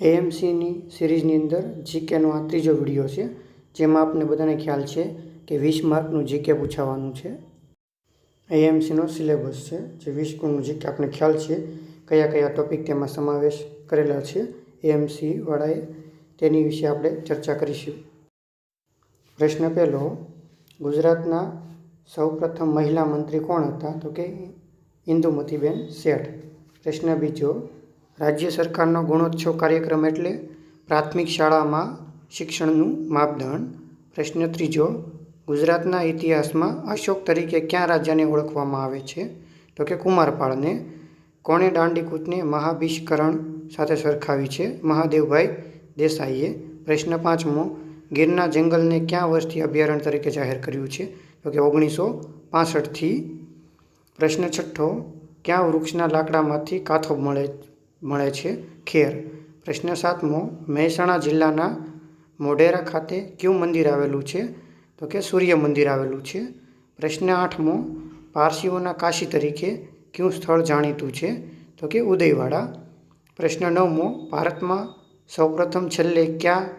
એએમસીની સિરીઝની અંદર જીકેનો આ ત્રીજો વિડીયો છે, જેમાં આપને બધાને ખ્યાલ છે કે 20 માર્કનું જીકે પૂછાવાનું છે. એએમસીનો સિલેબસ છે, જે 20 ગુણનું જીકે આપને ખ્યાલ છે કયા કયા ટોપિક તેમાં સમાવેશ કરેલા છે એએમસીવાળાએ, તેની વિશે આપણે ચર્ચા કરીશું. પ્રશ્ન પહેલો, ગુજરાતના સૌપ્રથમ મહિલા મંત્રી કોણ હતા? તો કે ઇન્દુમતીબેન શેઠ. પ્રશ્ન બીજો, રાજ્ય સરકારનો ગુણોત્સવ કાર્યક્રમ એટલે પ્રાથમિક શાળામાં શિક્ષણનું માપદંડ. પ્રશ્ન ત્રીજો, ગુજરાતના ઇતિહાસમાં અશોક તરીકે કયા રાજાને ઓળખવામાં આવે છે? તો કે કુમારપાળને. કોણે દાંડીકૂચને મહાભિષ્કરણ સાથે સરખાવી છે? મહાદેવભાઈ દેસાઈએ. પ્રશ્ન પાંચમો, ગીરના જંગલને કયા વર્ષથી અભયારણ્ય તરીકે જાહેર કર્યું છે? તો કે 1965થી. પ્રશ્ન છઠ્ઠો, કયા વૃક્ષના લાકડામાંથી કાથો મળે છે? ખેર. પ્રશ્ન સાતમો, મહેસાણા જિલ્લાના મોઢેરા ખાતે કયું મંદિર આવેલું છે? તો કે સૂર્ય મંદિર આવેલું છે. પ્રશ્ન આઠમો, પારસીઓના કાશી તરીકે કયું સ્થળ જાણીતું છે? તો કે ઉદયવાડા. પ્રશ્ન નવમો, ભારતમાં સૌપ્રથમ છેલ્લે કયા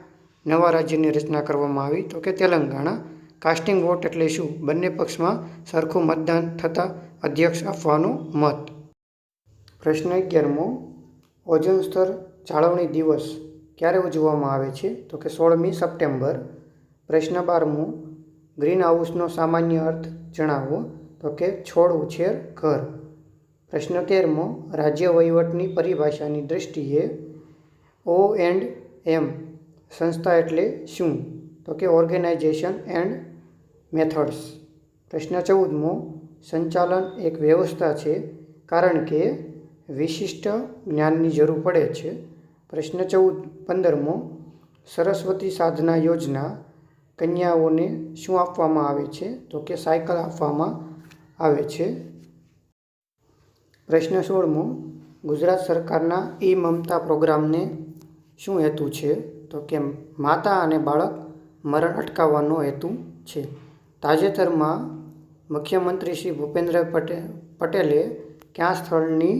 નવા રાજ્યની રચના કરવામાં આવી? તો કે તેલંગાણા. કાસ્ટિંગ વોટ એટલે શું? બંને પક્ષમાં સરખું મતદાન થતાં અધ્યક્ષ આપવાનો મત. પ્રશ્ન 11મો, ઓઝોન સ્તર જાળવણી દિવસ ક્યારે ઉજવવામાં આવે છે? તો કે 16મી સપ્ટેમ્બર. પ્રશ્ન 12મો, ગ્રીન હાઉસનો સામાન્ય અર્થ જણાવો. તો કે છોડ ઉછેર ઘર. પ્રશ્ન 13મો, રાજ્ય વહીવટની પરિભાષાની દૃષ્ટિએ O&M સંસ્થા એટલે શું? તો કે ઓર્ગેનાઇઝેશન એન્ડ મેથડ્સ. પ્રશ્ન 14મો, સંચાલન એક વ્યવસ્થા છે કારણ કે વિશિષ્ટ જ્ઞાનની જરૂર પડે છે. પ્રશ્ન 15મો, સરસ્વતી સાધના યોજના કન્યાઓને શું આપવામાં આવે છે? તો કે સાયકલ આપવામાં આવે છે. પ્રશ્ન 16મો, ગુજરાત સરકારના મમતા પ્રોગ્રામને શું હેતુ છે? તો કે માતા અને બાળક મરણ અટકાવવાનો હેતુ છે. તાજેતરમાં મુખ્યમંત્રી શ્રી ભૂપેન્દ્ર પટેલે કયા સ્થળની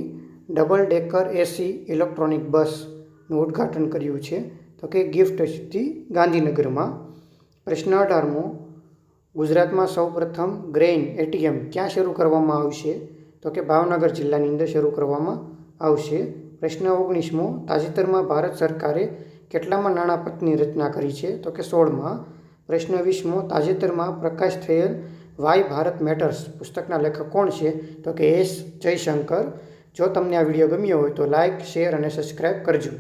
ડબલ ડેકર એસી ઇલેક્ટ્રોનિક બસનું ઉદ્ઘાટન કર્યું છે? તો કે ગિફ્ટ સિટી ગાંધીનગરમાં. પ્રશ્ન 18મો, ગુજરાતમાં સૌપ્રથમ ગ્રેઇન એટીએમ ક્યાં શરૂ કરવામાં આવશે? તો કે ભાવનગર જિલ્લાની અંદર શરૂ કરવામાં આવશે. પ્રશ્ન 19મો, તાજેતરમાં ભારત સરકારે કેટલામાં નાણાપંચની રચના કરી છે? તો કે 16માં. પ્રશ્ન 20મો, તાજેતરમાં પ્રકાશ થયેલ વાય ભારત મેટર્સ પુસ્તકના લેખક કોણ છે? તો કે એસ જયશંકર. જો તમને આ વિડીયો ગમ્યો હોય તો લાઇક, શેર અને સબસ્ક્રાઈબ કરજો.